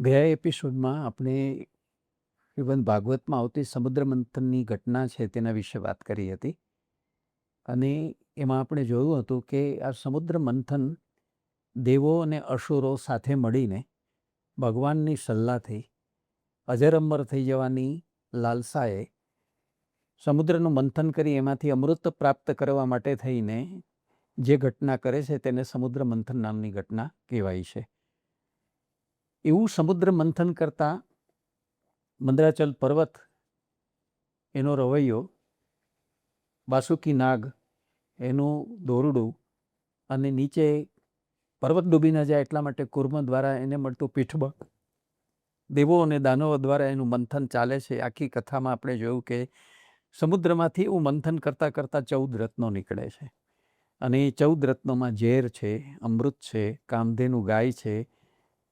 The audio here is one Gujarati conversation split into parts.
ગયા એપિસોડમાં આપણે શ્રીમદ ભાગવતમાં આવતી સમુદ્ર મંથનની ઘટના છે તેના વિશે વાત કરી હતી અને એમાં આપણે જોયું હતું કે આ સમુદ્ર મંથન દેવો અને અસુરો સાથે મળીને ભગવાનની સલાહથી અજર અમર થઈ જવાની લાલસાએ સમુદ્રનું મંથન કરી એમાંથી અમૃત પ્રાપ્ત કરવા માટે થઈને જે ઘટના કરે છે તેને સમુદ્ર મંથન નામની ઘટના કહેવાય છે. એવું સમુદ્ર મંથન કરતાં મંદરાચલ પર્વત, એનો રવૈયો, બાસુકી નાગ, એનું દોરડું અને નીચે પર્વત ડૂબી ન જાય એટલા માટે કુર્મ દ્વારા એને મળતું પીઠબળ, દેવો અને દાનવો દ્વારા એનું મંથન ચાલે છે. આખી કથામાં આપણે જોયું કે સમુદ્રમાંથી એવું મંથન કરતાં કરતાં 14 રત્નો નીકળે છે અને એ 14 રત્નોમાં ઝેર છે, અમૃત છે, કામધેનુ ગાય છે,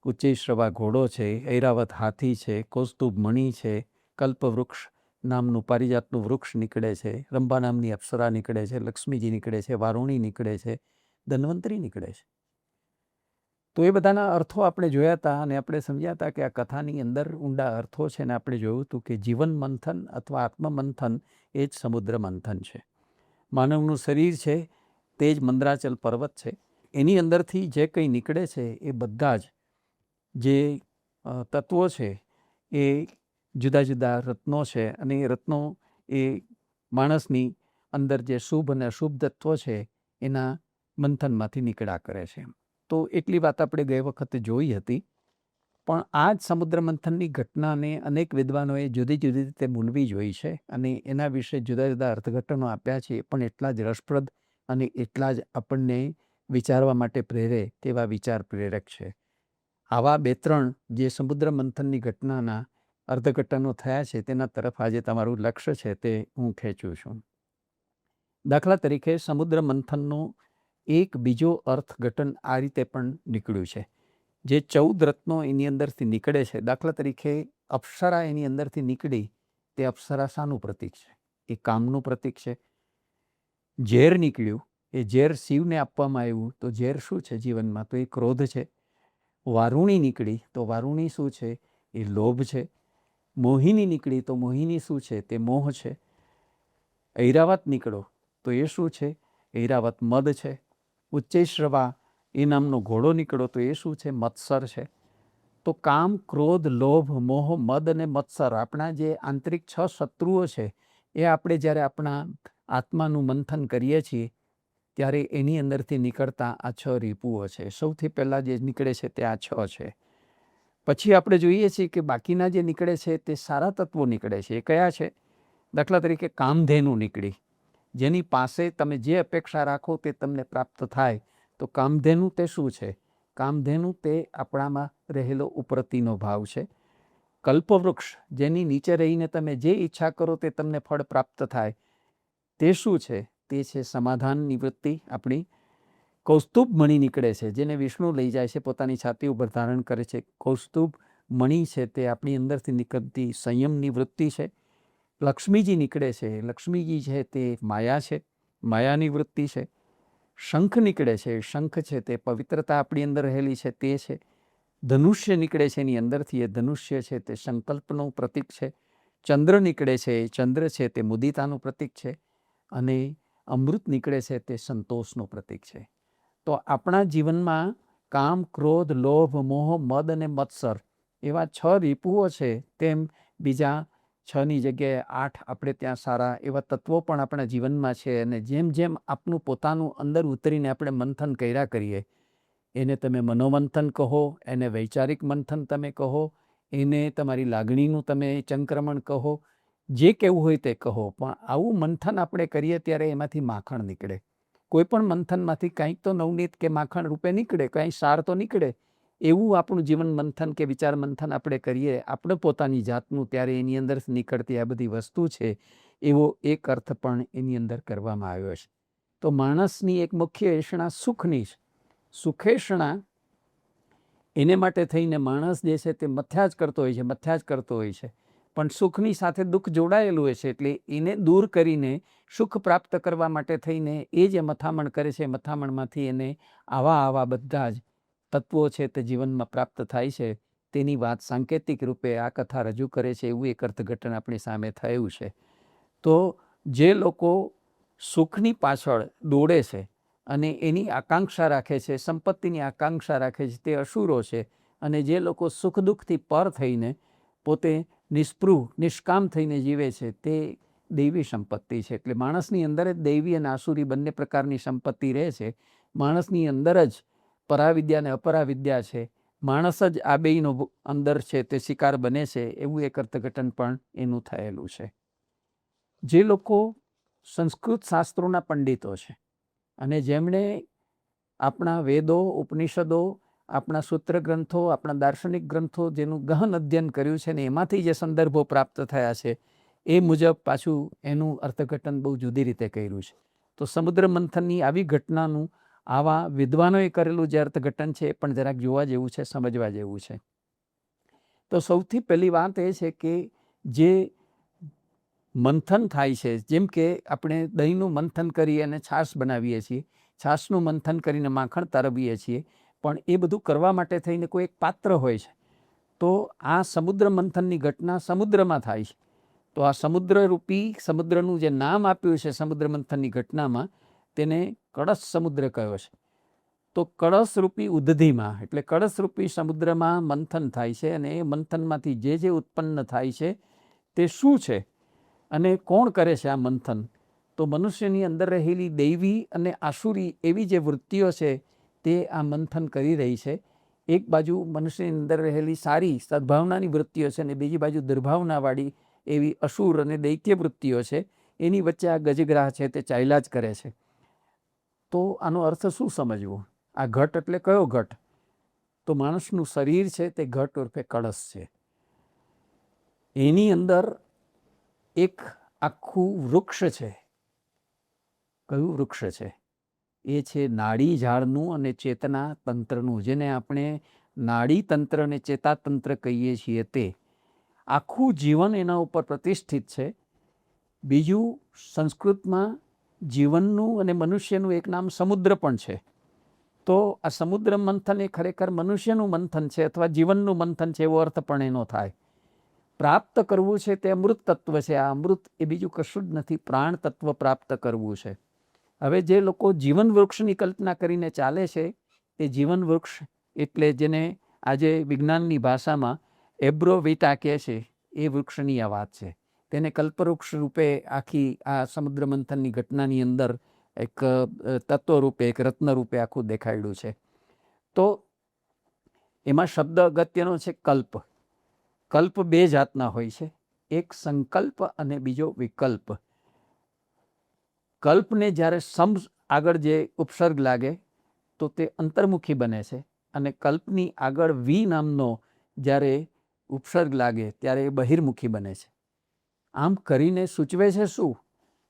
ઉચ્ચૈશ્રવા ઘોડો છે, ઐરાવત હાથી છે, કૌસ્તુભ મણિ છે, કલ્પવૃક્ષ નામનું પારિજાતનું વૃક્ષ નીકળે છે, રંભા નામની અપ્સરા નીકળે છે, લક્ષ્મીજી નીકળે છે, વારુણી નીકળે છે, ધન્વંતરી નીકળે છે. તો એ બધાના અર્થો આપણે જોયા હતા અને આપણે સમજ્યા હતા કે આ કથાની અંદર ઊંડા અર્થો છે ને આપણે જોયું હતું કે જીવન મંથન અથવા આત્મમંથન એ જ સમુદ્ર મંથન છે. માનવનું શરીર છે તે જ મંદરાચલ પર્વત છે. એની અંદરથી જે કંઈ નીકળે છે એ બધા જ જે તત્વો છે એ જુદા જુદા રત્નો છે અને એ રત્નો એ માણસની અંદર જે શુભ અને અશુભ તત્વો છે એના મંથનમાંથી નીકળ્યા કરે છે. તો એટલી વાત આપણે ગઈ વખતે જોઈ હતી. પણ આ જ સમુદ્ર મંથનની ઘટનાને અનેક વિદ્વાનોએ જુદી જુદી રીતે મૂલવી જોઈ છે અને એના વિશે જુદા જુદા અર્થઘટનો આપ્યા છે. એ પણ એટલા જ રસપ્રદ અને એટલા જ આપણને વિચારવા માટે પ્રેરે તેવા વિચાર પ્રેરક છે. આવા 2-3 જે સમુદ્ર મંથનની ઘટનાના અર્થઘટનો થયા છે તેના તરફ આજે તમારું લક્ષ્ય છે તે હું ખેંચું છું. દાખલા તરીકે સમુદ્ર મંથનનો એક બીજો અર્થઘટન આ રીતે પણ નીકળ્યું છે. જે 14 રત્નો એની અંદરથી નીકળે છે, દાખલા તરીકે અપ્સરા એની અંદરથી નીકળી, તે અપ્સરા શાનું પ્રતીક છે? એ કામનું પ્રતીક છે. ઝેર નીકળ્યું, એ ઝેર શિવને આપવામાં આવ્યું, તો ઝેર શું છે જીવનમાં? તો એ ક્રોધ છે. વારુણી નીકળી તો વારુણી શું છે? એ લોભ છે. મોહિની નીકળી તો મોહિની શું છે? તે મોહ છે. ઐરાવત નીકળો તો એ શું છે? ઐરાવત મદ છે. ઉચ્ચૈશ્રવા એ નામનો ઘોડો નીકળો તો એ શું છે? મત્સર છે. તો કામ, ક્રોધ, લોભ, મોહ, મદ અને મત્સર, આપણા જે આંતરિક 6 શત્રુઓ છે એ આપણે જ્યારે આપણા આત્માનું મંથન કરીએ છીએ ત્યારે એની અંદરથી નીકળતા આ 6 રીપુઓ છે. સૌથી પહેલાં જે નીકળે છે તે આ 6 છે. પછી આપણે જોઈએ છીએ કે બાકીના જે નીકળે છે તે સારા તત્વો નીકળે છે. એ કયા છે? દાખલા તરીકે કામધેનુ નીકળી, જેની પાસે તમે જે અપેક્ષા રાખો તે તમને પ્રાપ્ત થાય. તો કામધેનુ તે શું છે? કામધેનુ તે આપણામાં રહેલો ઉપરતીનો ભાવ છે. કલ્પવૃક્ષ, જેની નીચે રહીને તમે જે ઈચ્છા કરો તે તમને ફળ પ્રાપ્ત થાય, તે શું છે? તે છે સમાધાનની વૃત્તિ આપણી. કૌસ્તુભ મણિ નીકળે છે, જેને વિષ્ણુ લઈ જાય છે, પોતાની છાતી ઉપર ધારણ કરે છે. કૌસ્તુભ મણિ છે તે આપણી અંદરથી નીકળતી સંયમની વૃત્તિ છે. લક્ષ્મીજી નીકળે છે, લક્ષ્મીજી છે તે માયા છે, માયાની વૃત્તિ છે. શંખ નીકળે છે, શંખ છે તે પવિત્રતા આપણી અંદર રહેલી છે તે છે. ધનુષ્ય નીકળે છે એની અંદરથી, એ ધનુષ્ય છે તે સંકલ્પનું પ્રતીક છે. ચંદ્ર નીકળે છે, ચંદ્ર છે તે મુદિતાનું પ્રતીક છે. અને અમૃત નીકળે છે તે સંતોષનું પ્રતીક છે. તો આપણા જીવનમાં કામ, ક્રોધ, લોભ, મોહ, મદ અને મત્સર એવા 6 રીપુઓ છે. તેમ બીજા 6ની જગ્યાએ 8 આપણે ત્યાં સારા એવા તત્વો પણ આપણા જીવનમાં છે. અને જેમ જેમ આપનું પોતાનું અંદર ઉતરીને આપણે મંથન કર્યા કરીએ, એને તમે મનોમંથન કહો, એને વૈચારિક મંથન તમે કહો, એને તમારી લાગણીનું તમે ચંક્રમણ કહો, જે કહેવું હોય તે કહો, પણ આવું મંથન આપણે કરીએ ત્યારે એમાંથી માખણ નીકળે. કોઈ પણ મંથનમાંથી કંઈક તો નવનીત કે માખણ રૂપે નીકળે, કંઈ સાર તો નીકળે. એવું આપણું જીવન મંથન કે વિચાર મંથન આપણે કરીએ આપણે પોતાની જાતનું, ત્યારે એની અંદર નીકળતી આ બધી વસ્તુ છે એવો એક અર્થ પણ એની અંદર કરવામાં આવ્યો છે. તો માણસની એક મુખ્ય એષણા સુખની છે. સુખેષણા એને માટે થઈને માણસ જે છે તે મથ્યા જ કરતો હોય છે. પણ સુખની સાથે દુઃખ જોડાયેલું હોય છે, એટલે એને દૂર કરીને સુખ પ્રાપ્ત કરવા માટે થઈને એ જે મથામણ કરે છે, મથામણમાંથી એને આવા બધા જ તત્વો છે તે જીવનમાં પ્રાપ્ત થાય છે. તેની વાત સાંકેતિક રૂપે આ કથા રજૂ કરે છે એવું એક અર્થઘટન આપણી સામે થયું છે. તો જે લોકો સુખની પાછળ દોડે છે અને એની આકાંક્ષા રાખે છે, સંપત્તિની આકાંક્ષા રાખે છે, તે અસુરો છે. અને જે લોકો સુખ દુઃખથી પર થઈને પોતે નિસ્પૃહ નિષ્કામ થઈને જીવે છે તે દૈવી સંપત્તિ છે. એટલે માણસની અંદર જ દૈવી અને આસુરી બંને પ્રકારની સંપત્તિ રહે છે. માણસની અંદર જ પરાવિદ્યા અને અપરાવિદ્યા છે. માણસ જ આ બેયનો અંદર છે તે શિકાર બને છે એવું એક અર્થઘટન પણ એનું થયેલું છે. જે લોકો સંસ્કૃત શાસ્ત્રોના પંડિતો છે અને જેમણે આપણા વેદો, ઉપનિષદો, આપણા સૂત્ર ગ્રંથો, આપણા દાર્શનિક ગ્રંથો જેનું ગહન અધ્યયન કર્યું છે ને એમાંથી જે સંદર્ભો પ્રાપ્ત થયા છે એ મુજબ પાછું એનું અર્થઘટન બહુ જુદી રીતે કર્યું છે. તો સમુદ્ર મંથનની આવી ઘટનાનું આવા વિદ્વાનોએ કરેલું જે અર્થઘટન છે એ પણ જરાક જોવા જેવું છે, સમજવા જેવું છે. તો સૌથી પહેલી વાત એ છે કે જે મંથન થાય છે, જેમ કે આપણે દહીંનું મંથન કરી અને છાશ બનાવીએ છીએ, છાશનું મંથન કરીને માખણ તારવીએ છીએ, પણ એ બધું કરવા માટે થઈને કોઈ એક પાત્ર હોય છે. તો આ સમુદ્ર મંથનની ઘટના સમુદ્રમાં થાય છે. તો આ સમુદ્રરૂપી સમુદ્રનું જે નામ આપ્યું છે સમુદ્ર મંથનની ઘટનામાં તેને કળશ સમુદ્ર કયો છે. તો કળશરૂપી ઉદ્ધિમાં એટલે કળશરૂપી સમુદ્રમાં મંથન થાય છે અને એ મંથનમાંથી જે ઉત્પન્ન થાય છે તે શું છે અને કોણ કરે છે આ મંથન. તો મનુષ્યની અંદર રહેલી દૈવી અને આસુરી એવી જે વૃત્તિઓ છે તે આ મંથન કરી રહી છે. એક બાજુ મનુષ્યની અંદર રહેલી સારી સદભાવનાની વૃત્તિઓ છે અને બીજી બાજુ દુર્ભાવનાવાળી એવી અસુર અને દૈત્ય વૃત્તિઓ છે. એની વચ્ચે આ ગજગ્રાહ છે તે ચાલ્યા જ કરે છે. તો આનો અર્થ શું સમજવો? આ ઘટ એટલે કયો ઘટ? તો માણસનું શરીર છે તે ઘટ ઉર્ફે કળશ છે. એની અંદર એક આખું વૃક્ષ છે. કયું વૃક્ષ છે? એ છે નાડી ઝાડનું અને ચેતના તંત્રનું, જેને આપણે નાડી તંત્ર અને ચેતાતંત્ર કહીએ છીએ. તે આખું જીવન એના ઉપર પ્રતિષ્ઠિત છે. બીજું સંસ્કૃતમાં જીવનનું અને મનુષ્યનું એક નામ સમુદ્ર પણ છે. તો આ સમુદ્ર મંથન એ ખરેખર મનુષ્યનું મંથન છે અથવા જીવનનું મંથન છે એવો અર્થ પણ એનો થાય. પ્રાપ્ત કરવું છે તે અમૃત તત્વ છે. આ અમૃત એ બીજું કશું જ નથી, પ્રાણ તત્વ પ્રાપ્ત કરવું છે. હવે જે લોકો જીવન વૃક્ષની કલ્પના કરીને ચાલે છે એ જીવન વૃક્ષ એટલે જેને આજે વિજ્ઞાનની ભાષામાં એબ્રોવિટા કહે છે એ વૃક્ષની આ વાત છે. તેને કલ્પવૃક્ષ રૂપે આખી આ સમુદ્ર મંથનની ઘટનાની અંદર એક તત્વ રૂપે, એક રત્ન રૂપે આખું દેખાડ્યું છે. તો એમાં શબ્દ અગત્યનો છે કલ્પ. કલ્પ બે જાતના હોય છે, એક સંકલ્પ અને બીજો વિકલ્પ. કલ્પને જ્યારે સમ આગળ જે ઉપસર્ગ લાગે તો તે અંતર્મુખી બને છે અને કલ્પની આગળ વી નામનો જ્યારે ઉપસર્ગ લાગે ત્યારે એ બહિર્મુખી બને છે. આમ કરીને સૂચવે છે શું?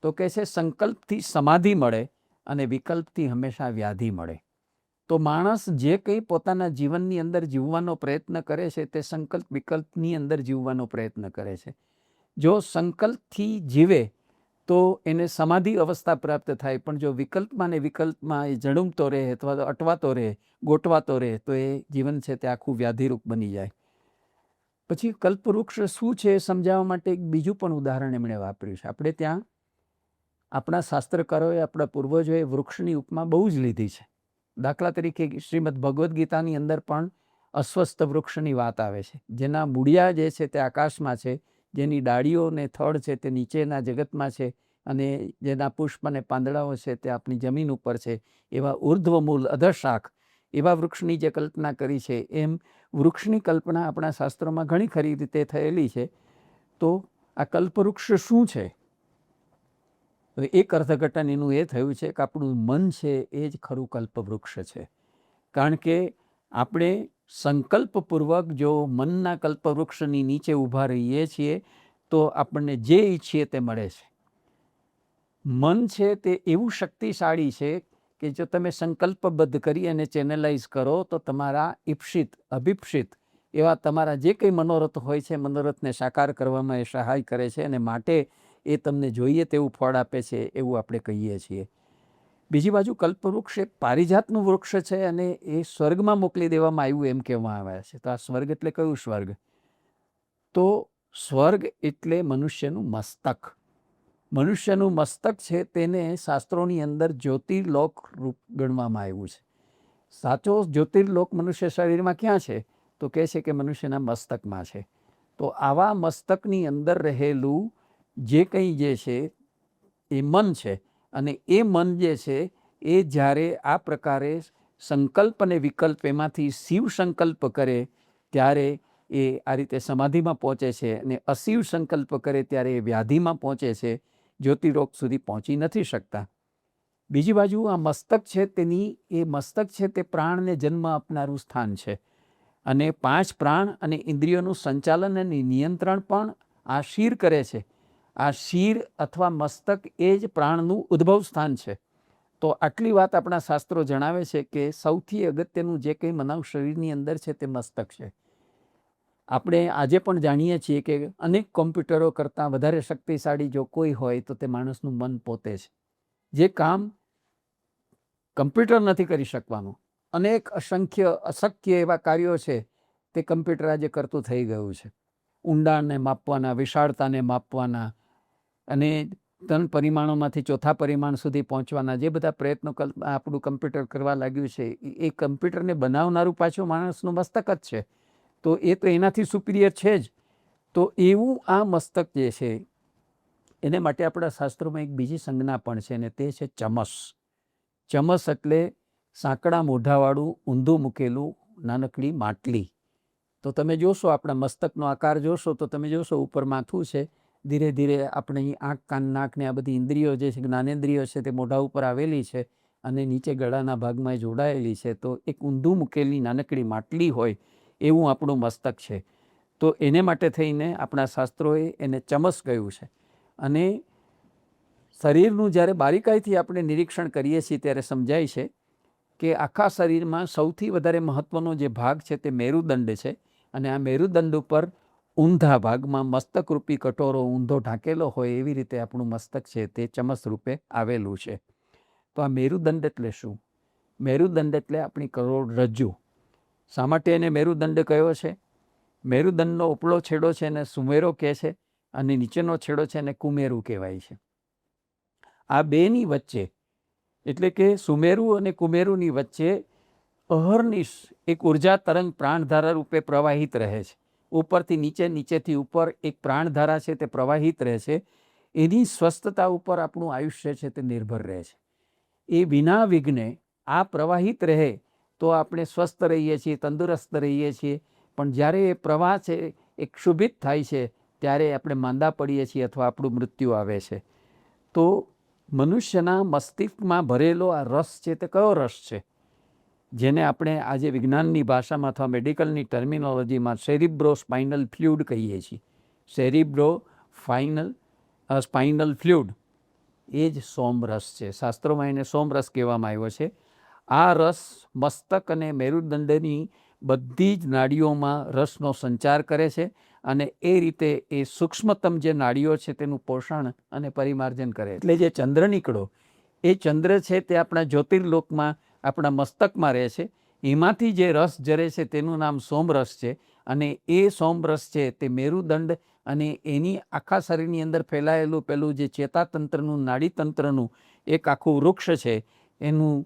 તો કહે છે સંકલ્પથી સમાધિ મળે અને વિકલ્પથી હંમેશા વ્યાધિ મળે. તો માણસ જે કંઈ પોતાના જીવનની અંદર જીવવાનો પ્રયત્ન કરે છે તે સંકલ્પ વિકલ્પની અંદર જીવવાનો પ્રયત્ન કરે છે. જો સંકલ્પથી જીવે તો એને સમાધિ અવસ્થા પ્રાપ્ત થાય, પણ જો વિકલ્પમાં ને વિકલ્પમાં એ જડુમતો રહે અથવા તો અટવાતો રહે, ગોઠવાતો રહે તો એ જીવન છે તે આખું વ્યાધિરૂપ બની જાય. પછી કલ્પવૃક્ષ શું છે એ સમજાવવા માટે એક બીજું પણ ઉદાહરણ એમણે વાપર્યું છે. આપણે ત્યાં આપણા શાસ્ત્રકારોએ, આપણા પૂર્વજોએ વૃક્ષની ઉપમા બહુ જ લીધી છે. દાખલા તરીકે શ્રીમદ ભગવદ્ ગીતાની અંદર પણ અસ્વસ્થ વૃક્ષની વાત આવે છે, જેના મૂળિયા જે છે તે આકાશમાં છે, જેની ડાળીઓ ને થડ છે તે નીચેના જગતમાં છે અને જેના પુષ્પ અને પાંદડાઓ છે તે આપણી જમીન ઉપર છે. એવા ઉર્ધ્વમૂલ અધશાખ એવા વૃક્ષની જે કલ્પના કરી છે, એમ વૃક્ષની કલ્પના આપણા શાસ્ત્રોમાં ઘણી ખરી રીતે થયેલી છે. તો આ કલ્પવૃક્ષ શું છે? એક અર્થઘટન એનું એ થયું છે કે આપણું મન છે એ જ ખરું કલ્પવૃક્ષ છે. કારણ કે આપણે સંકલ્પપૂર્વક જો મનના કલ્પવૃક્ષની નીચે ઊભા રહીએ છીએ તો આપણને જે ઈચ્છીએ તે મળે છે. મન છે તે એવું શક્તિશાળી છે કે જો તમે સંકલ્પબદ્ધ કરી અને ચેનલાઇઝ કરો તો તમારા ઈપ્સિત, અભિપ્સિત એવા તમારા જે કંઈ મનોરથ હોય છે, મનોરથને સાકાર કરવામાં એ સહાય કરે છે અને માટે એ તમને જોઈએ તેવું ફળ આપે છે એવું આપણે કહીએ છીએ. બીજી બાજુ કલ્પવૃક્ષ એ પારિજાતનું વૃક્ષ છે અને એ સ્વર્ગમાં મોકલી દેવામાં આવ્યું એમ કહેવામાં આવે છે. તો આ સ્વર્ગ એટલે કયું સ્વર્ગ? તો સ્વર્ગ એટલે મનુષ્યનું મસ્તક. મનુષ્યનું મસ્તક છે તેને શાસ્ત્રોની અંદર જ્યોતિર્લોક રૂપ ગણવામાં આવ્યું છે. સાચો જ્યોતિર્લોક મનુષ્ય શરીરમાં ક્યાં છે? તો કહે છે કે મનુષ્યના મસ્તકમાં છે. તો આવા મસ્તકની અંદર રહેલું જે કંઈ જે છે એ મન છે, અને એ મન જે છે એ જ્યારે આ પ્રકારે સંકલ્પ અને વિકલ્પ એમાંથી શિવ સંકલ્પ કરે ત્યારે એ આ રીતે સમાધિમાં પહોંચે છે, અને અશિવ સંકલ્પ કરે ત્યારે એ વ્યાધિમાં પહોંચે છે, જ્યોતિર્લોક સુધી પહોંચી નથી શકતા. બીજી બાજુ આ મસ્તક છે એ મસ્તક છે તે પ્રાણને જન્મ આપનારું સ્થાન છે, અને 5 પ્રાણ અને ઇન્દ્રિયોનું સંચાલન અને નિયંત્રણ પણ આ શિર કરે છે. આ શિર અથવા મસ્તક એ જ પ્રાણનું ઉદ્ભવ સ્થાન છે. તો આટલી વાત આપણા શાસ્ત્રો જણાવે છે કે સૌથી અગત્યનું જે કંઈ માનવ શરીરની અંદર છે તે મસ્તક છે. આપણે આજે પણ જાણીએ છીએ કે અનેક કોમ્પ્યુટરો કરતાં વધારે શક્તિશાળી જો કોઈ હોય તો તે માણસનું મન પોતે છે. જે કામ કમ્પ્યુટર નથી કરી શકવાનું, અનેક અશક્ય એવા કાર્યો છે તે કમ્પ્યુટર આજે કરતું થઈ ગયું છે. ઊંડાણને માપવાના, વિશાળતાને માપવાના, અને 3 પરિમાણોમાંથી 4થા પરિમાણ સુધી પહોંચવાના જે બધા પ્રયત્નો આપણું કમ્પ્યુટર કરવા લાગ્યું છે, એ કમ્પ્યુટરને બનાવનારું પાછું માણસનું મસ્તક જ છે. તો એ તો એનાથી સુપિરિયર છે જ. તો એવું આ મસ્તક જે છે એને માટે આપણા શાસ્ત્રોમાં એક બીજી સંજ્ઞા પણ છે, અને તે છે ચમસ. ચમસ એટલે સાંકડા મોઢાવાળું ઊંધું મૂકેલું નાનકડી માટલી. તો તમે જોશો આપણા મસ્તકનો આકાર જોશો તો તમે જોશો ઉપર માથું છે, ધીરે ધીરે આપણી આંખ, કાન, નાક ને આ બધી ઇન્દ્રિયો જે છે, જ્ઞાનેન્દ્રિયો છે, તે મોઢા ઉપર આવેલી છે અને નીચે ગળાના ભાગમાં જોડાયેલી છે. તો એક ઊંધું મૂકેલી નાનકડી માટલી હોય એવું આપણું મસ્તક છે. તો એને માટે થઈને આપણા શાસ્ત્રોએ એને ચમસ કહ્યું છે. અને શરીરનું જ્યારે બારીકાઈથી આપણે નિરીક્ષણ કરીએ છીએ ત્યારે સમજાય છે કે આખા શરીરમાં સૌથી વધારે મહત્ત્વનો જે ભાગ છે તે મેરુદંડ છે, અને આ મેરુદંડ ઉપર ઊંધા ભાગમાં મસ્તકરૂપી કટોરો ઊંધો ઢાંકેલો હોય એવી રીતે આપણું મસ્તક છે તે ચમસ રૂપે આવેલું છે. તો આ મેરુદંડ એટલે શું? મેરુદંડ એટલે આપણી કરોડરજ્જુ. શા માટે એને મેરુદંડ કયો છે? મેરુદંડનો ઉપલો છેડો છે એને સુમેરો કહે છે, અને નીચેનો છેડો છે એને કુમેરુ કહેવાય છે. આ બેની વચ્ચે એટલે કે સુમેરુ અને કુમેરુની વચ્ચે અહર્નિશ એક ઉર્જા તરંગ પ્રાણધારા રૂપે પ્રવાહિત રહે છે. ઉપરથી નીચે, નીચેથી ઉપર એક પ્રાણધારા છે તે પ્રવાહિત રહે છે. એની સ્વસ્થતા ઉપર આપણું આયુષ્ય છે તે નિર્ભર રહે છે. એ વિના વિઘ્ને આ પ્રવાહિત રહે તો આપણે સ્વસ્થ રહીએ છીએ, તંદુરસ્ત રહીએ છીએ. પણ જ્યારે એ પ્રવાહ છે એ ક્ષુભિત થાય છે ત્યારે આપણે માંદા પડીએ છીએ અથવા આપણું મૃત્યુ આવે છે. તો મનુષ્યના મસ્તિષ્કમાં ભરેલો આ રસ છે તે કયો રસ છે? જેને આપણે આજે વિજ્ઞાનની ભાષામાં અથવા મેડિકલની ટર્મિનોલોજીમાં સેરિબ્રો સ્પાઇનલ ફ્લુઇડ કહીએ છીએ. સેરિબ્રો સ્પાઇનલ ફ્લુઇડ એ જ સોમરસ છે. શાસ્ત્રોમાં એને સોમરસ કહેવામાં આવ્યો છે. આ રસ મસ્તક અને મેરુદંડની બધી જ નાડીઓમાં રસનો સંચાર કરે છે, અને એ રીતે એ સૂક્ષ્મતમ જે નાડીઓ છે તેનું પોષણ અને પરિમાર્જન કરે. એટલે જે ચંદ્રનીકળો, એ ચંદ્ર છે તે આપણા જ્યોતિર્લોકમાં આપણા મસ્તકમાં રહે છે. એમાંથી જે રસ જરે છે તેનું નામ સોમરસ છે, અને એ સોમરસ છે તે મેરુદંડ અને એની આખા શરીરની અંદર ફેલાયેલું પેલું જે ચેતાતંત્રનું, નાડીતંત્રનું એક આખું વૃક્ષ છે, એનું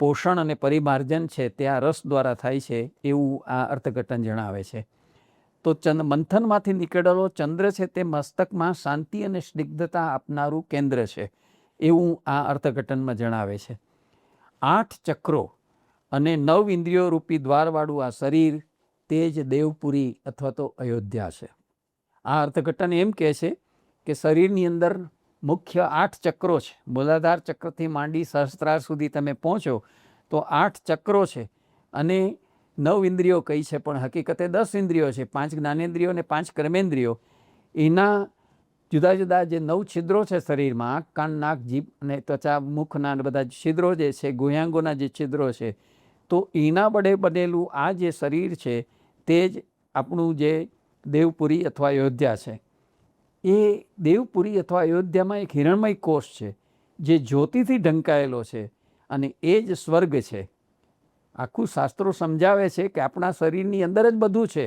પોષણ અને પરિમાર્જન છે તે આ રસ દ્વારા થાય છે એવું આ અર્થઘટન જણાવે છે. તો મંથનમાંથી નીકળેલો ચંદ્ર છે તે મસ્તકમાં શાંતિ અને સ્નિગ્ધતા આપનારું કેન્દ્ર છે એવું આ અર્થઘટનમાં જણાવે છે. 8 ચક્રો અને 9 ઇન્દ્રિયો રૂપી દ્વારવાળું આ શરીર તે જ દેવપુરી અથવા તો અયોધ્યા છે. આ અર્થઘટન એમ કહે છે કે શરીરની અંદર મુખ્ય 8 ચક્રો છે. મૂલાધાર ચક્રથી માંડી સહસ્ત્રાર સુધી તમે પહોંચો તો 8 ચક્રો છે, અને 9 ઇન્દ્રિયો કઈ છે, પણ હકીકતે 10 ઇન્દ્રિયો છે. 5 જ્ઞાનેન્દ્રિયો અને 5 કર્મેન્દ્રિયો. એના જુદા જુદા જે 9 છિદ્રો છે શરીરમાં, આંખ, કાન, નાક, જીભ અને ત્વચા, મુખના બધા છિદ્રો જે છે, ગુહ્યાંગોના જે છિદ્રો છે, તો એના વડે બનેલું આ જે શરીર છે તે જ આપણું જે દેવપુરી અથવા અયોધ્યા છે. એ દેવપુરી અથવા અયોધ્યામાં એક હિરણમય કોષ છે જે જ્યોતિથી ઢંકાયેલો છે, અને એ જ સ્વર્ગ છે. આખું શાસ્ત્રો સમજાવે છે કે આપણા શરીરની અંદર જ બધું છે.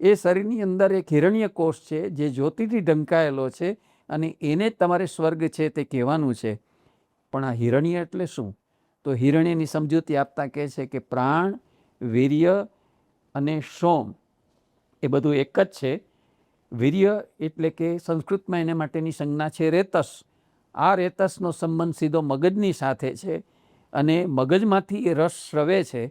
એ શરીરની અંદર એક હિરણ્ય કોષ છે જે જ્યોતિથી ઢંકાયેલો છે, અને એને જ તમારે સ્વર્ગ છે તે કહેવાનું છે. પણ આ હિરણ્ય એટલે શું? તો હિરણ્યની સમજૂતી આપતા કહે છે કે પ્રાણ, વીર્ય અને સોમ એ બધું એક જ છે. વીર્ય એટલે કે સંસ્કૃતમાં એને માટેની સંજ્ઞા છે રેતસ. આ રેતસનો સંબંધ સીધો મગજની સાથે છે, અને મગજમાંથી એ રસ સ્રવે છે.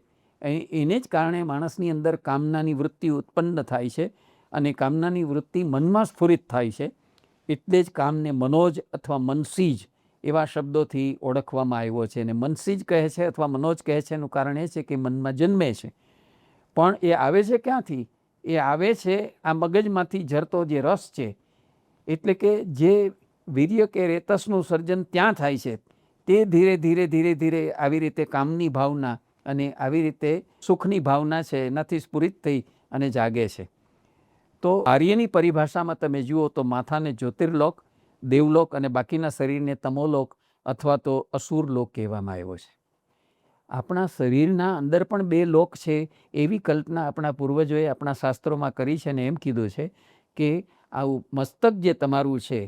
એને જ કારણે માણસની અંદર કામનાની વૃત્તિ ઉત્પન્ન થાય છે, અને કામનાની વૃત્તિ મનમાં સ્ફુરિત થાય છે. એટલે જ કામને મનોજ અથવા મનસીજ એવા શબ્દોથી ઓળખવામાં આવ્યો છે. અને મનસીજ કહે છે અથવા મનોજ કહે છે એનું કારણ એ છે કે મનમાં જન્મે છે. પણ એ આવે છે ક્યાંથી? એ આવે છે આ મગજમાંથી ઝરતો જે રસ છે. એટલે કે જે વીર્ય કે રેતસનું સર્જન ત્યાં થાય છે, તે ધીરે ધીરે ધીરે ધીરે આવી રીતે કામની ભાવના અને આવી રીતે સુખની ભાવના છે એનાથી સ્ફુરિત થઈ અને જાગે છે. તો આર્યની પરિભાષામાં તમે જુઓ તો માથાને જ્યોતિર્લોક, દેવલોક, અને બાકીના શરીરને તમોલોક અથવા તો અસુરલોક કહેવામાં આવ્યો છે. આપણા શરીરના અંદર પણ 2 લોક છે એવી કલ્પના આપણા પૂર્વજોએ આપણા શાસ્ત્રોમાં કરી છે, અને એમ કીધું છે કે આવું મસ્તક જે તમારું છે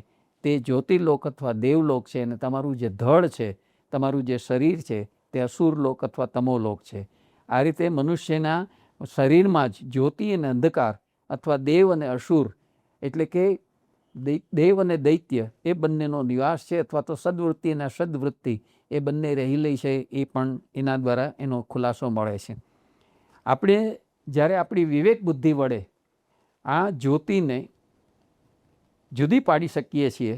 તે જ્યોતિર્લોક અથવા દેવલોક છે, અને તમારું જે ધડ છે, તમારું જે શરીર છે તે અસુરલોક અથવા તમોલોક છે. આ રીતે મનુષ્યના શરીરમાં જ જ્યોતિ અને અંધકાર અથવા દેવ અને અસુર એટલે કે દેવ અને દૈત્ય એ બંનેનો નિવાસ છે, અથવા તો સદવૃત્તિ અને અસદવૃત્તિ એ બંને રહેલી છે. એ પણ એના દ્વારા એનો ખુલાસો મળે છે. આપણે જ્યારે આપણી વિવેક બુદ્ધિ વડે આ જ્યોતિને જુદી પાડી શકીએ છીએ,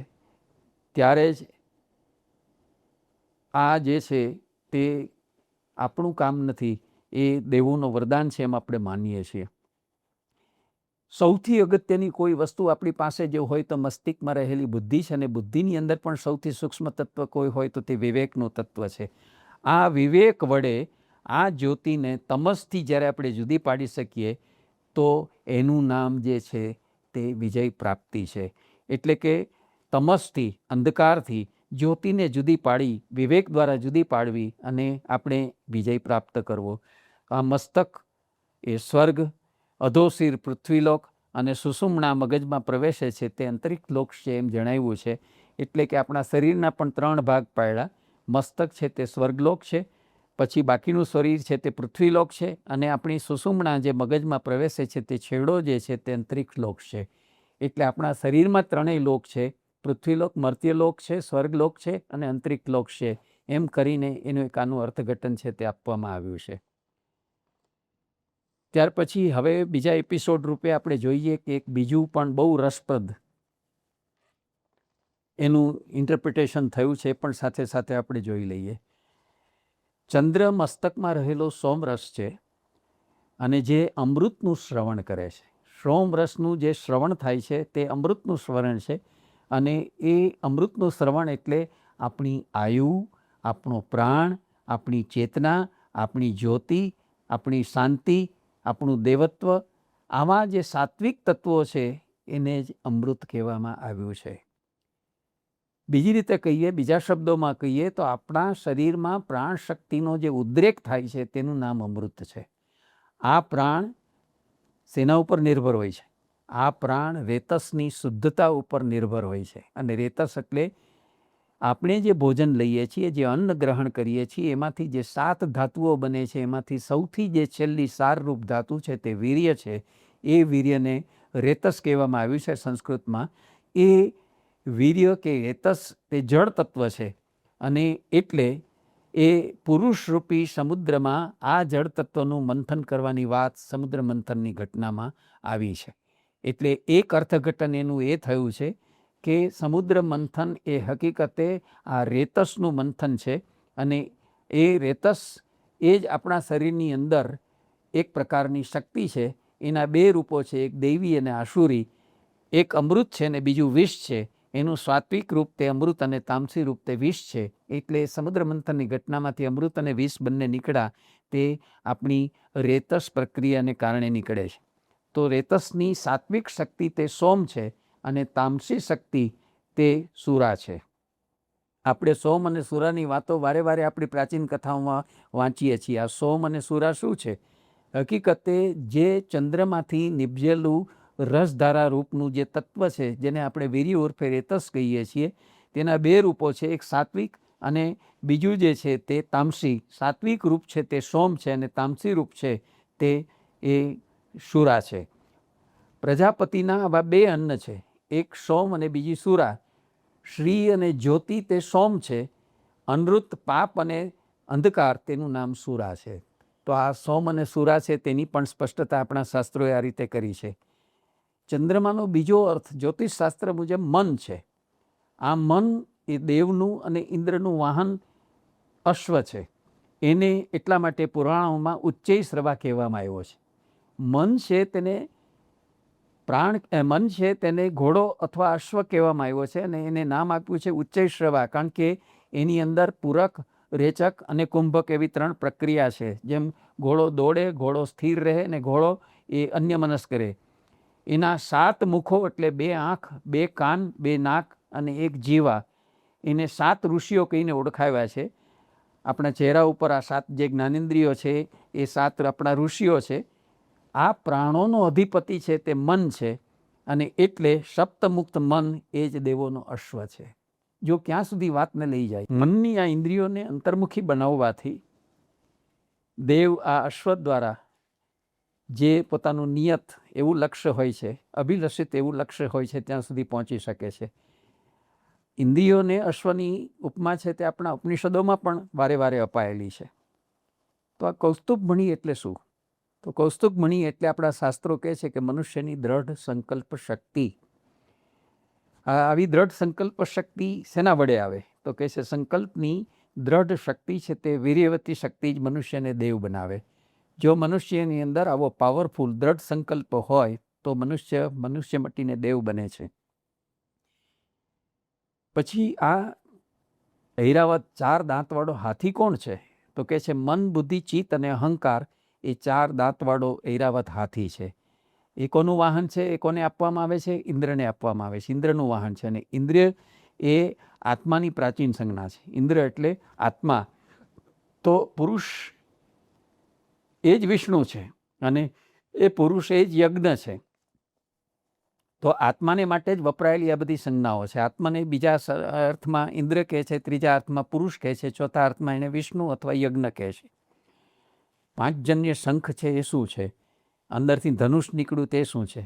ત્યારે જ આ જે છે તે આપણું કામ નથી, એ દેવોનું વરદાન છે એમ આપણે માનીએ છીએ. સૌથી અગત્યની કોઈ વસ્તુ આપણી પાસે જો હોય તો મસ્તિષ્કમાં રહેલી બુદ્ધિ છે, અને બુદ્ધિની અંદર પણ સૌથી સૂક્ષ્મ તત્વ કોઈ હોય તો તે વિવેકનું તત્વ છે. આ વિવેક વડે આ જ્યોતિને તમસથી જ્યારે આપણે જુદી પાડી શકીએ તો એનું નામ જે છે તે વિજય પ્રાપ્તિ છે. એટલે કે તમસથી, અંધકારથી જ્યોતિને જુદી પાડી, વિવેક દ્વારા જુદી પાડવી અને આપણે વિજય પ્રાપ્ત કરવો. આ મસ્તક એ સ્વર્ગ, અધોશિર પૃથ્વીલોક અને સુષુમ્ના મગજમાં પ્રવેશે છે તે અંતરિક્ષ લોક છે એમ જણાવ્યું છે. એટલે કે આપણા શરીરના પણ 3 ભાગ પાડ્યા. મસ્તક છે તે સ્વર્ગલોક છે, પછી બાકીનું શરીર છે તે પૃથ્વીલોક છે, અને આપણી સુષુમ્ના જે મગજમાં પ્રવેશે છે તે છેડો જે છે તે અંતરિક્ષ લોક છે. એટલે આપણા શરીરમાં 3 લોક છે: પૃથ્વીલોક, મર્ત્યલોક છે, સ્વર્ગલોક છે, અને અંતરિક્ષ લોક છે. એમ કરીને એનું એક આનું અર્થઘટન છે તે આપવામાં આવ્યું છે. ત્યાર પછી હવે બીજા એપિસોડ રૂપે આપણે જોઈએ કે એક બીજું પણ બહુ રસપ્રદ એનું ઇન્ટરપ્રિટેશન થયું છે, પણ સાથે સાથે આપણે જોઈ લઈએ. ચંદ્ર મસ્તકમાં રહેલો સોમરસ છે, અને જે અમૃતનું શ્રવણ કરે છે. સોમરસનું જે શ્રવણ થાય છે તે અમૃતનું શ્રવણ છે, અને એ અમૃતનું શ્રવણ એટલે આપણી આયુ, આપણો પ્રાણ, આપણી ચેતના, આપણી જ્યોતિ, આપણી શાંતિ, આપણું દેવત્વ, આવા જે સાત્વિક તત્વો છે એને જ અમૃત કહેવામાં આવ્યું છે. બીજી રીતે કહીએ, બીજા શબ્દોમાં કહીએ તો આપણા શરીરમાં પ્રાણ શક્તિનો જે ઉદ્રેક થાય છે તેનું નામ અમૃત છે. આ પ્રાણ શેના ઉપર નિર્ભર હોય છે? આ પ્રાણ રેતસની શુદ્ધતા ઉપર નિર્ભર હોય છે. અને રેતસ એટલે આપણે જે ભોજન લઈએ છીએ, જે અન્ન ગ્રહણ કરીએ છીએ, એમાંથી જે 7 ધાતુઓ બને છે, એમાંથી સૌથી જે છેલ્લી સારરૂપ ધાતુ છે તે વીર્ય છે. એ વીર્યને રેતસ કહેવામાં આવ્યું છે સંસ્કૃતમાં. એ વીર્ય કે રેતસ તે જળ તત્વ છે, અને એટલે એ પુરુષરૂપી સમુદ્રમાં આ જળ તત્વનું મંથન કરવાની વાત સમુદ્ર મંથનની ઘટનામાં આવી છે. એટલે એક અર્થઘટન એનું એ થયું છે કે સમુદ્ર મંથન એ હકીકતે આ રેતસનું મંથન છે, અને એ રેતસ એ જ આપણા શરીરની અંદર એક પ્રકારની શક્તિ છે. એના 2 રૂપો છે, એક દૈવી અને આસુરી. એક અમૃત છે ને બીજું વિષ છે. એનું સાત્વિક રૂપ તે અમૃત અને તામસી રૂપ તે વિષ છે. એટલે સમુદ્ર મંથનની ઘટનામાંથી અમૃત અને વિષ બંને નીકળ્યા તે આપણી રેતસ પ્રક્રિયાને કારણે નીકળે છે. તો રેતસની સાત્વિક શક્તિ તે સોમ છે, અને તામસી શક્તિ તે સુરા છે. આપણે સોમ અને સુરાની વાતો વારે વારે આપણી પ્રાચીન કથાઓમાં વાંચીએ છીએ. આ સોમ અને સુરા શું છે? હકીકતે જે ચંદ્રમાંથી નિપજેલું રસધારા રૂપનું જે તત્વ છે, જેને આપણે વીર્ય ઉર્ફે રેતસ કહીએ છીએ, તેના બે રૂપો છે, એક સાત્વિક અને બીજું જે છે તે તામસી. સાત્વિક રૂપ છે તે સોમ છે અને તામસી રૂપ છે તે એ સુરા છે. પ્રજાપતિના આવા બે અન્ન છે, એક સોમ અને બીજી સુરા. શ્રી અને જ્યોતિ તે સોમ છે, અનૃત પાપ અને અંધકાર તેનું નામ સુરા છે. તો આ સોમ અને સુરા છે તેની પણ સ્પષ્ટતા આપણા શાસ્ત્રોએ આ રીતે કરી છે. ચંદ્રમાનો બીજો અર્થ જ્યોતિષશાસ્ત્ર મુજબ મન છે. આ મન એ દેવનું અને ઇન્દ્રનું વાહન અશ્વ છે. એને એટલા માટે પુરાણોમાં ઉચ્ચૈ શ્રવા કહેવામાં આવ્યો છે. મન છે તેને મન છે તેને ઘોડો અથવા અશ્વ કહેવામાં આવ્યો છે અને એને નામ આપ્યું છે ઉચ્ચૈ શ્રવા, કારણ કે એની અંદર પૂરક, રેચક અને કુંભક એવી 3 પ્રક્રિયા છે. જેમ ઘોડો દોડે, ઘોડો સ્થિર રહે અને ઘોડો એ અન્યમનસ્ક રહે. એના 7 મુખો એટલે 2 આંખ, 2 કાન, 2 નાક અને 1 જીવા. એને 7 ઋષિઓ કહીને ઓળખાવ્યા છે. આપણા ચહેરા ઉપર આ 7 જે જ્ઞાનેન્દ્રિયો છે એ 7 આપણા ઋષિઓ છે. આ પ્રાણોનો અધિપતિ છે તે મન છે અને એટલે સપ્તમુક્ત મન એ જ દેવોનો અશ્વ છે. જો ક્યાં સુધી વાતને લઈ જાય, મનની આ ઇન્દ્રિયોને અંતર્મુખી બનાવવાથી દેવ આ અશ્વ દ્વારા જે પોતાનું નિયત એવું લક્ષ્ય હોય છે, અભિલષિત એવું લક્ષ્ય હોય છે, ત્યાં સુધી પહોંચી શકે છે. ઇન્દ્રિયોને અશ્વની ઉપમા છે તે આપણા ઉપનિષદોમાં પણ વારે વારે અપાયેલી છે. તો આ કૌસ્તુભમણિ એટલે શું? તો કૌસ્તુભમણિ એટલે આપણા શાસ્ત્રો કહે છે કે મનુષ્યની દ્રઢ સંકલ્પ શક્તિ. આવી દ્રઢ સંકલ્પ શક્તિ શેના વડે આવે? તો કહે છે સંકલ્પની દ્રઢ શક્તિ છે તે વીર્યવતી શક્તિ જ મનુષ્યને દેવ બનાવે. જો મનુષ્યની અંદર આવો પાવરફુલ દ્રઢ સંકલ્પ હોય તો મનુષ્ય મટીને દેવ બને છે. પછી આ ઐરાવત 4 દાંતવાળો હાથી કોણ છે? તો કહે છે મન, બુદ્ધિ, ચિત્ત અને અહંકાર એ 4 દાંતવાળો ઐરાવત હાથી છે. એ કોનું વાહન છે? એ કોને આપવામાં આવે છે? ઇન્દ્રને આપવામાં આવે છે. ઇન્દ્રનું વાહન છે અને ઇન્દ્ર એ આત્માની પ્રાચીન સંજ્ઞા છે. ઇન્દ્ર એટલે આત્મા. તો પુરુષ એ જ વિષ્ણુ છે અને એ પુરુષ એ જ યજ્ઞ છે. તો આત્માને માટે જ વપરાયેલી આ બધી સંજ્ઞાઓ છે. આત્માને બીજા અર્થમાં ઇન્દ્ર કહે છે, ત્રીજા અર્થમાં પુરુષ કહે છે, ચોથા અર્થમાં એને વિષ્ણુ અથવા યજ્ઞ કહે છે. 5 જન્ય શંખ છે એ શું છે? અંદરથી ધનુષ નીકળ્યું તે શું છે?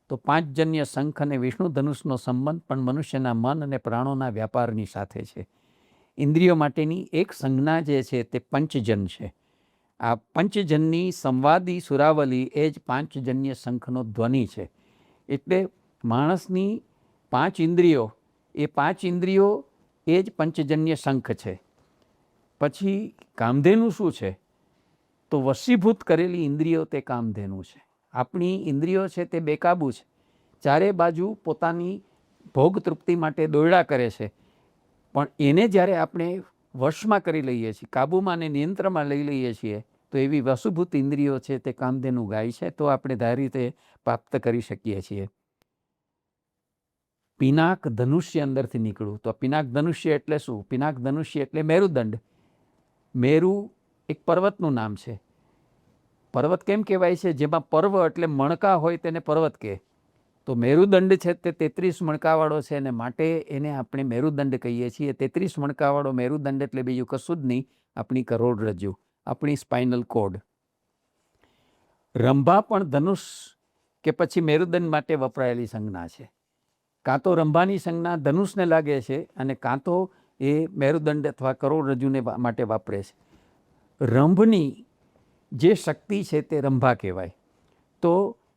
તો 5 જન્ય શંખ અને વિષ્ણુ ધનુષનો સંબંધ પણ મનુષ્યના મન અને પ્રાણોના વ્યાપારની સાથે છે. ઇન્દ્રિયો માટેની એક સંજ્ઞા જે છે તે પંચજન છે. આ પંચજનની સંવાદી સુરાવલી એ જ 5 જન્ય શંખનો ધ્વનિ છે. એટલે માણસની 5 ઇન્દ્રિયો, એ 5 ઇન્દ્રિયો એ જ પંચજન્ય શંખ છે. પછી કામધેનુ શું છે? તો વશીભૂત કરેલી ઇન્દ્રિયો તે કામધેનુ છે. આપણી ઇન્દ્રિયો છે તે બેકાબુ છે, ચારે બાજુ પોતાની ભોગ તૃપ્તિ માટે દોયડા કરે છે. પણ એને જ્યારે આપણે વશમાં કરી લઈએ છીએ, કાબૂમાં અને નિયંત્રણમાં લઈ લઈએ છીએ, તો એવી વશીભૂત ઇન્દ્રિયો છે તે કામધેનુ ગાય છે. તો આપણે ધારી રીતે પ્રાપ્ત કરી શકીએ છીએ. પિનાક ધનુષ્ય અંદરથી નીકળવું. તો પિનાક ધનુષ્ય એટલે શું? પિનાક ધનુષ્ય એટલે મેરુદંડ. મેરુ એક પર્વતનું નામ છે. પર્વત કેમ કહેવાય છે? જેમાં પર્વ એટલે મણકા હોય તેને પર્વત કહે. તો મેરુદંડ છે તે 33 મણકાવાળો છે અને માટે એને આપણે મેરુદંડ કહીએ છીએ. 33 મણકાવાળો મેરુદંડ એટલે બીજું કશું જ નહીં, આપણી કરોડરજ્જુ, આપણી સ્પાઇનલ કોર્ડ. રંભા પણ ધનુષ કે પછી મેરુદંડ માટે વપરાયેલી સંજ્ઞા છે. કાં તો રંભાની સંજ્ઞા ધનુષને લાગે છે અને કાં તો એ મેરુદંડ અથવા કરોડરજ્જુને માટે વાપરે છે. રંભની જે શક્તિ છે તે રંભા કહેવાય. તો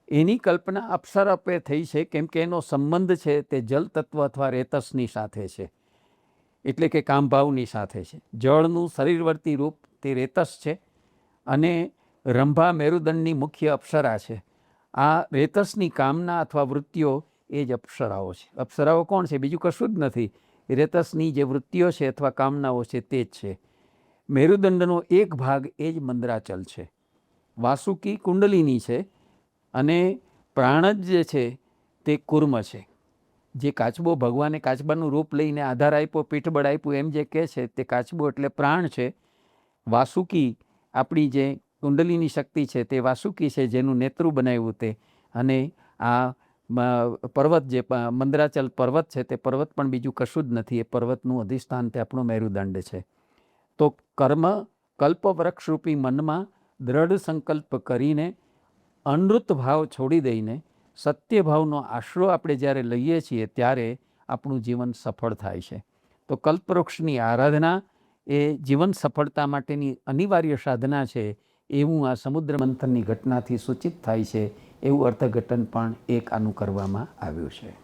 એની કલ્પના અપ્સર અપે થઈ છે, કેમ કે એનો સંબંધ છે તે જલ તત્વ અથવા રેતસની સાથે છે, એટલે કે કામભાવની સાથે છે. જળનું શરીરવર્તી રૂપ તે રેતસ છે અને રંભા મેરુદંડની મુખ્ય અપ્સરા છે. આ રેતસની કામના અથવા વૃત્તિઓ એ જ અપ્સરાઓ છે. અપ્સરાઓ કોણ છે? બીજું કશું જ નથી. રેતસની જે વૃત્તિઓ છે અથવા કામનાઓ છે તે જ છે. મેરુદંડનો એક ભાગ એ જ મંદરાચલ છે. વાસુકી કુંડલીની છે અને પ્રાણ જ જે છે તે કુર્મ છે. જે કાચબો ભગવાને કાચબાનું રૂપ લઈને આધાર આપ્યો, પીઠબળ આપ્યું, એમ જે કહે છે તે કાચબો એટલે પ્રાણ છે. વાસુકી આપણી જે કુંડલીની શક્તિ છે તે વાસુકી છે, જેનું નેતૃ બનાવ્યું તે. અને આ પર્વત જે મંદરાચલ પર્વત છે તે પર્વત પણ બીજું કશું જ નથી, એ પર્વતનું અધિષ્ઠાન તે આપણો મેરુદંડ છે. તો કર્મ કલ્પવૃક્ષરૂપી મનમાં દ્રઢ સંકલ્પ કરીને અનૃત ભાવ છોડી દઈને સત્ય ભાવનો આશરો આપણે જ્યારે લઈએ છીએ ત્યારે આપણું જીવન સફળ થાય છે. તો કલ્પવૃક્ષની આરાધના એ જીવન સફળતા માટેની અનિવાર્ય સાધના છે, એવું આ સમુદ્ર મંથનની ઘટનાથી સૂચિત થાય છે. એવું અર્થઘટન પણ એક આનું કરવામાં આવ્યું છે.